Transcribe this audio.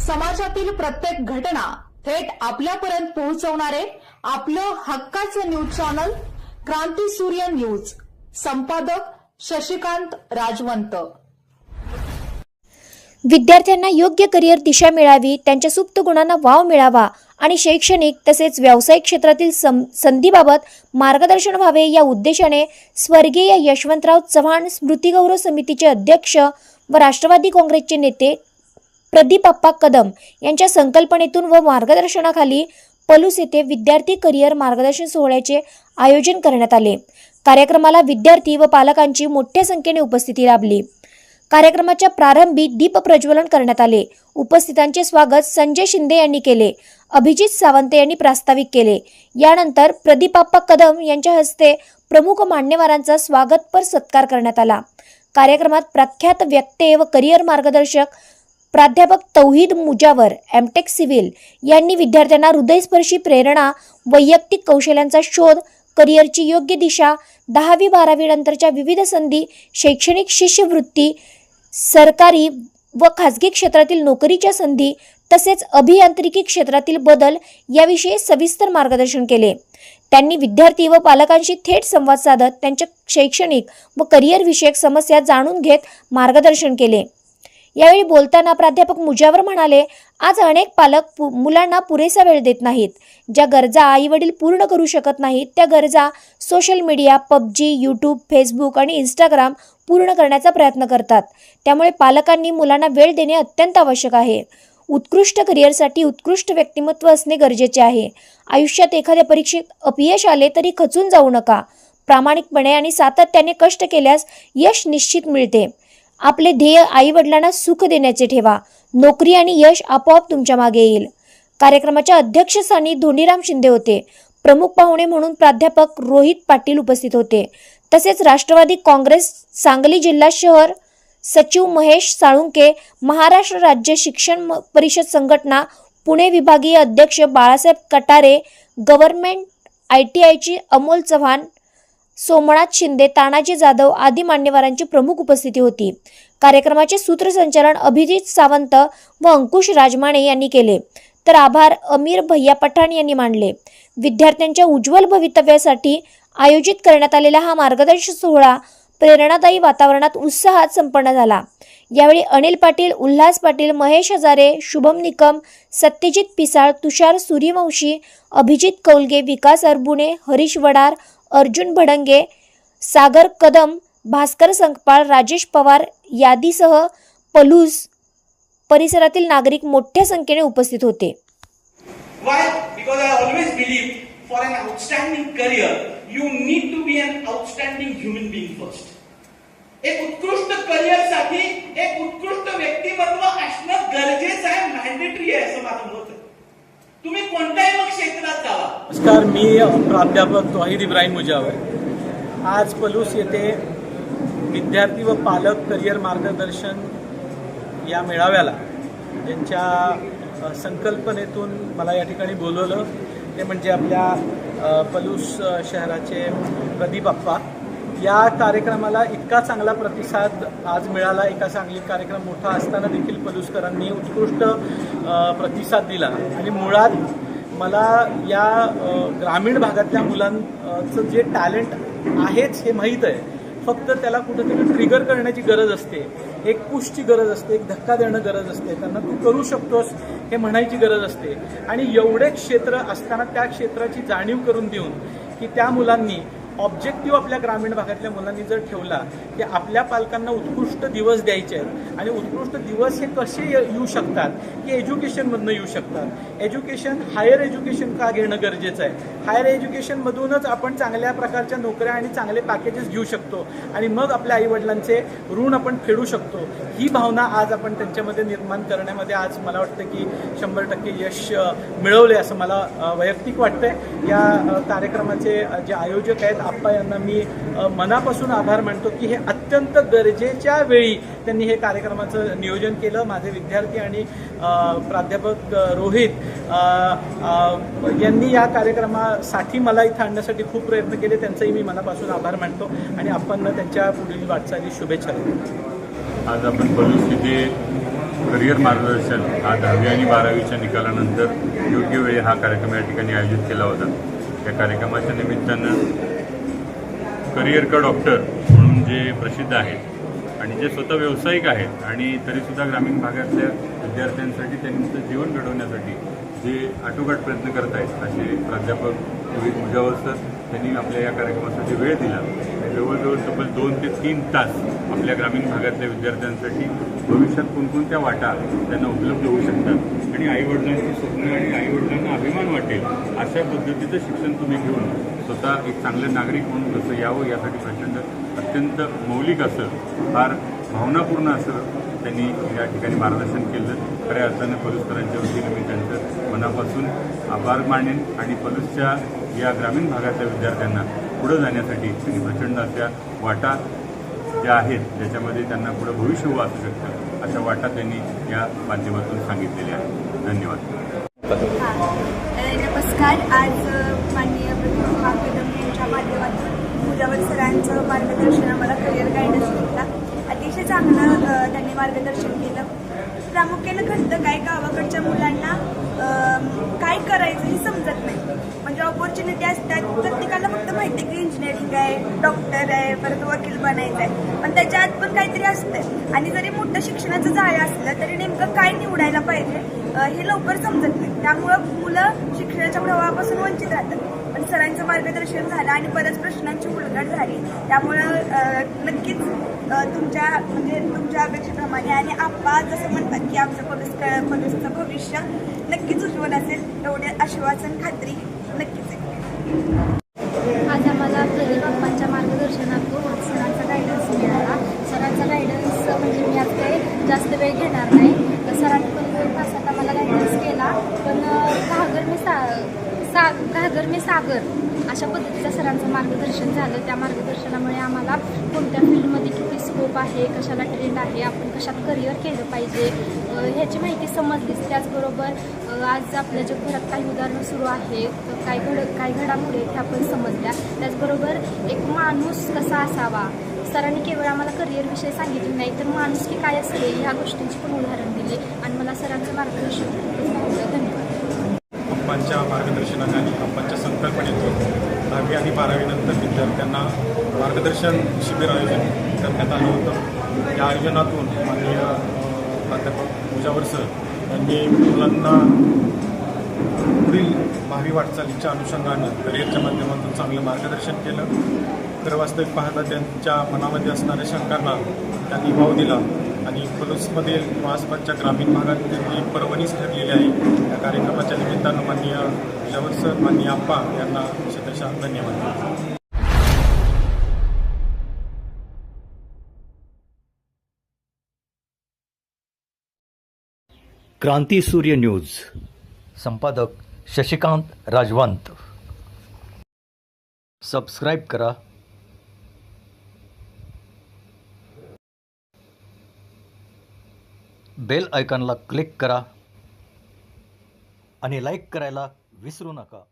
समाजातील प्रत्येक घटना थेट आपल्यापर्यंत पोहोचवणारे आपलं हक्काचं न्यूज चॅनल क्रांती सूर्य न्यूज. संपादक शशिकांत राजवंत. विद्यार्थ्यांना योग्य करिअर दिशा मिळावी, त्यांच्या सुप्त गुणांना वाव मिळावा आणि शैक्षणिक तसेच व्यावसायिक क्षेत्रातील संधीबाबत मार्गदर्शन व्हावे या उद्देशाने स्वर्गीय यशवंतराव चव्हाण स्मृतिगौरव समितीचे अध्यक्ष व राष्ट्रवादी काँग्रेसचे नेते प्रदीपप्पा कदम यांच्या संकल्पनेतून व मार्गदर्शनाखाली पलूस येथे विद्यार्थी करिअर मार्गदर्शन सोहळ्याचे आयोजन करण्यात आले. कार्यक्रमाला विद्यार्थी व पालकांची मोठ्या संख्येने उपस्थिती लाभली. कार्यक्रमाच्या प्रारंभी दीप प्रज्वलन करण्यात आले. उपस्थितांचे स्वागत संजय शिंदे यांनी केले. अभिजित सावंत यांनी प्रास्ताविक केले. यानंतर प्रदीपप्पा कदम यांच्या हस्ते प्रमुख मान्यवरांचा स्वागतपर सत्कार करण्यात आला. कार्यक्रमात प्रख्यात वक्ते व करिअर मार्गदर्शक प्राध्यापक तौहीद मुजावर एमटेक सिव्हिल यांनी विद्यार्थ्यांना हृदयस्पर्शी प्रेरणा, वैयक्तिक कौशल्यांचा शोध, करिअरची योग्य दिशा, 10वी-12वी नंतरच्या विविध संधी, शैक्षणिक शिष्यवृत्ती, सरकारी व खाजगी क्षेत्रातील नोकरीच्या संधी तसेच अभियांत्रिकी क्षेत्रातील बदल याविषयी सविस्तर मार्गदर्शन केले. त्यांनी विद्यार्थी व पालकांशी थेट संवाद साधत त्यांच्या शैक्षणिक व करिअर विषयक समस्या जाणून घेत मार्गदर्शन केले. यावेळी बोलताना प्राध्यापक मुजावर म्हणाले, आज अनेक पालक मुलांना पुरेसा वेळ देत नाहीत. ज्या गरजा आईवडील पूर्ण करू शकत नाहीत त्या गरजा social media, PUBG, YouTube, Facebook आणि इंस्टाग्राम पूर्ण करण्याचा प्रयत्न करतात. त्यामुळे पालकांनी मुलांना वेळ देणे अत्यंत आवश्यक आहे. उत्कृष्ट करिअरसाठी उत्कृष्ट व्यक्तिमत्व असणे गरजेचे आहे. आयुष्यात एखाद्या परीक्षेत अपयश आले तरी खचून जाऊ नका. प्रामाणिकपणे आणि सातत्याने कष्ट केल्यास यश निश्चित मिळते. आपले ध्येय आई-वडिलांना सुख देण्याचे ठेवा. नोकरी आणि यश आपोआप तुमच्या मागे येईल. कार्यक्रमाच्या अध्यक्षस्थानी धोंडीराम शिंदे होते. प्रमुख पाहुणे म्हणून प्राध्यापक रोहित पाटील उपस्थित होते. तसेच राष्ट्रवादी काँग्रेस सांगली जिल्हा शहर सचिव महेश साळुंके, महाराष्ट्र राज्य शिक्षण परिषद संघटना पुणे विभागीय अध्यक्ष बाळासाहेब कटारे, गव्हर्नमेंट ITIची अमोल चव्हाण, सोमनाथ शिंदे, तानाजी जाधव आदी मान्यवरांची प्रमुख उपस्थिती होती. कार्यक्रमाचे सूत्रसंचालन अभिजित सावंत व अंकुश राजमाणे यांनी केले, तर आभार अमीर भैया पठाण यांनी मानले. विद्यार्थ्यांच्या उज्ज्वल भवितव्यासाठी आयोजित करण्यात आलेला हा मार्गदर्शन सोहळा प्रेरणादायी वातावरणात उत्साहात संपन्न झाला. यावेळी अनिल पाटील, उल्हास पाटील, महेश हजारे, शुभम निकम, सत्यजित पिसाळ, तुषार सूर्यवंशी, अभिजित कौलगे, विकास अरबुणे, हरीश वडार, अर्जुन भडंगे, सागर कदम, भास्कर संकपाळ, राजेश पवार यादीसह पलूस परिसरातील नागरिक मोठ्या संख्येने उपस्थित होते. Why? Because I always believe for an outstanding career you need to be an outstanding human being first. एक उत्कृष्ट करिअर साठी एक उत्कृष्ट व्यक्तिमत्व असणं गरजेचं आहे, मॅन्डेटरी आहे असं माझं मत आहे. तुम्ही कोणत्याही मग क्षेत्रात जावा. नमस्कार, मी प्राध्यापक तौहीद इब्राहिम मुजावर. आज पलूस येथे विद्यार्थी व पालक करिअर मार्गदर्शन या मेळाव्याला ज्यांच्या संकल्पनेतून मला या ठिकाणी बोलवलं ते म्हणजे आपल्या पलूस शहराचे प्रदीपप्पा. या कार्यक्रमाला इतका चांगला प्रतिसाद आज मिळाला. एका सांगली कार्यक्रम मोठा असताना देखील पलूसकरांनी उत्कृष्ट प्रतिसाद दिला आणि मुळात मला या ग्रामीण भागातल्या मुलांचं जे टॅलेंट आहेच हे माहीत आहे. फक्त त्याला कुठेतरी ट्रिगर करण्याची गरज असते, एक पुशची गरज असते, एक धक्का देणं गरज असते, त्यांना तू करू शकतोस हे म्हणायची गरज असते. आणि एवढे क्षेत्र असताना त्या क्षेत्राची जाणीव करून देऊन की त्या मुलांनी ऑब्जेक्टिव्ह आपल्या ग्रामीण भागातल्या मुलांनी जर ठेवला की आपल्या पालकांना उत्कृष्ट दिवस द्यायचे आहेत आणि उत्कृष्ट दिवस हे कसे येऊ शकतात की एज्युकेशनमधनं येऊ शकतात. एज्युकेशन हायर एज्युकेशन का घेणं गरजेचं आहे. हायर एज्युकेशनमधूनच आपण चांगल्या प्रकारच्या नोकऱ्या आणि चांगले पॅकेजेस घेऊ शकतो आणि मग आपल्या आईवडिलांचे ऋण आपण फेडू शकतो. ही भावना आज आपण त्यांच्यामध्ये निर्माण करण्यामध्ये आज मला वाटतं की 100% यश मिळवले असं मला वैयक्तिक वाटतंय. या कार्यक्रमाचे जे आयोजक आहेत आप्पा यांना मी मनापासून आभार मानतो की हे अत्यंत गरजेच्या वेळी त्यांनी हे कार्यक्रमाचं नियोजन केलं. माझे विद्यार्थी आणि प्राध्यापक रोहित यांनी या कार्यक्रमासाठी मला इथं आणण्यासाठी खूप प्रयत्न केले. त्यांचंही मी मनापासून आभार मानतो आणि आपण त्यांच्या पुढील वाटचाली शुभेच्छा देतो. आज आपण पलूस येथे करिअर मार्गदर्शन हा 10वी आणि 12वीच्या निकालानंतर योग्य वेळी हा कार्यक्रम या ठिकाणी आयोजित केला होता. या कार्यक्रमाच्या निमित्तानं करिअर का डॉक्टर म्हणून जे प्रसिद्ध आहेत आणि जे स्वतः व्यावसायिक आहेत आणि तरीसुद्धा ग्रामीण भागातल्या विद्यार्थ्यांसाठी त्यांचं जीवन घडवण्यासाठी जे आटोकाट प्रयत्न करत आहेत असे प्राध्यापक रोहित मुजावर सर त्यांनी आपल्या या कार्यक्रमासाठी वेळ दिला. जवळजवळ तब्बल 2 ते 3 तास आपल्या ग्रामीण भागातल्या विद्यार्थ्यांसाठी भविष्यात कोणकोणत्या वाटा त्यांना उपलब्ध होऊ शकतात आणि आईवडिलांची स्वप्न आणि आईवडिलांना अभिमान वाटेल अशा पद्धतीचं शिक्षण तुम्ही घेऊन स्वतः एक चांगले नागरिक म्हणून कसं यावं यासाठी प्रचंड अत्यंत मौलिक असं फार भावनापूर्ण असं त्यांनी या ठिकाणी मार्गदर्शन केलं. खऱ्या अर्थानं पलुसकरांच्या वतीनं मी त्यांचं मनापासून आभार मानेन आणि पलूसच्या या ग्रामीण भागातल्या विद्यार्थ्यांना पुढं जाण्यासाठी त्यांनी प्रचंड अशा वाटा ज्या आहेत ज्याच्यामध्ये त्यांना पुढं भविष्य उभं असू शकतं अशा वाटा त्यांनी या माध्यमातून सांगितलेल्या आहेत. धन्यवाद. नमस्कार. आज माननीय प्रतिभा कदम यांच्या माध्यमातून मुजावर सरांचं मार्गदर्शन आम्हाला करिअर गायडन्स घेतला. अतिशय चांगलं त्यांनी मार्गदर्शन केलं. प्रामुख्यानं घडतं काय गावाकडच्या मुलांना काय करायचं हे समजत नाही. म्हणजे ऑपॉर्च्युनिटी असतात प्रत्येकाला फक्त माहिती की इंजिनिअरिंग आहे, डॉक्टर आहे, परत वकील बनायचं आहे, पण त्याच्या आत पण काहीतरी असतं आणि जरी मोठं शिक्षणाचं जाळं असलं तरी नेमकं काय निवडायला पाहिजे हे लवकर समजत नाही. त्यामुळं मुलं शिक्षणाच्या प्रवाहापासून वंचित राहतात. पण सरांचं मार्गदर्शन झालं आणि बऱ्याच प्रश्नांची उलगड झाली. त्यामुळं नक्कीच तुमच्या अपेक्षेप्रमाणे आणि आप्पा जसं म्हणतात की आमचं पलूसचं भविष्य नक्कीच उज्ज्वल असेल एवढे आश्वासन खात्री नक्कीच आहे. आज आम्हाला प्रदीप बाप्पांच्या मार्गदर्शनातून सरांचा गायडन्स मिळाला. सरांचा गायडन्स म्हणजे मी आज काही जास्त वेळ घेणार नाही. सरांनी पण 2 तासात आम्हाला गायडन्स केला. पण घागर में सागर अशा पद्धतीचं सरांचं मार्गदर्शन झालं. त्या मार्गदर्शनामुळे आम्हाला कोणत्या फील्डमध्ये किती स्कोप आहे, कशाला ट्रेंड आहे, आपण कशात करिअर केलं पाहिजे ह्याची माहिती समजलीच. त्याचबरोबर आज आपल्या जगभरात काही उदाहरणं सुरू आहेत, काय घडामोडी आहेत त्या पण समजल्या. त्याचबरोबर एक माणूस कसा असावा, सरांनी केवळ आम्हाला करिअरविषयी सांगितलं नाही तर माणूस की काय असते ह्या गोष्टींची पण उदाहरण दिले आणि मला सरांचं मार्गदर्शन खूपच आवडलं. धन्यवाद. अप्पांच्या मार्गदर्शनाने आणि अप्पांच्या संकल्पनेतून 10वी आणि 12वी नंतर विद्यार्थ्यांना मार्गदर्शन शिबिर आयोजन करण्यात आलं होतं. या आयोजनातून माननीय प्राध्यापक मुजावर सर यांनी मुलांना पुढील भावी वाटचालीच्या अनुषंगानं करिअरच्या माध्यमातून चांगलं मार्गदर्शन केलं. खरं वास्तविक पाहता त्यांच्या मनामध्ये असणाऱ्या शंकांना त्यांनी वाव दिला आणि पलूसमध्ये किंवा आसपासच्या ग्रामीण भागात ही पर्वणीच ठरलेली आहे. या कार्यक्रमाच्या निमित्तानं माननीय मुजावर सर, माननीय आप्पा यांना शतशः धन्यवाद. क्रांती सूर्य न्यूज संपादक शशिकांत राजवंत. सबस्क्राईब करा, बेल आयकॉनला क्लिक करा आणि लाईक करायला विसरू नका.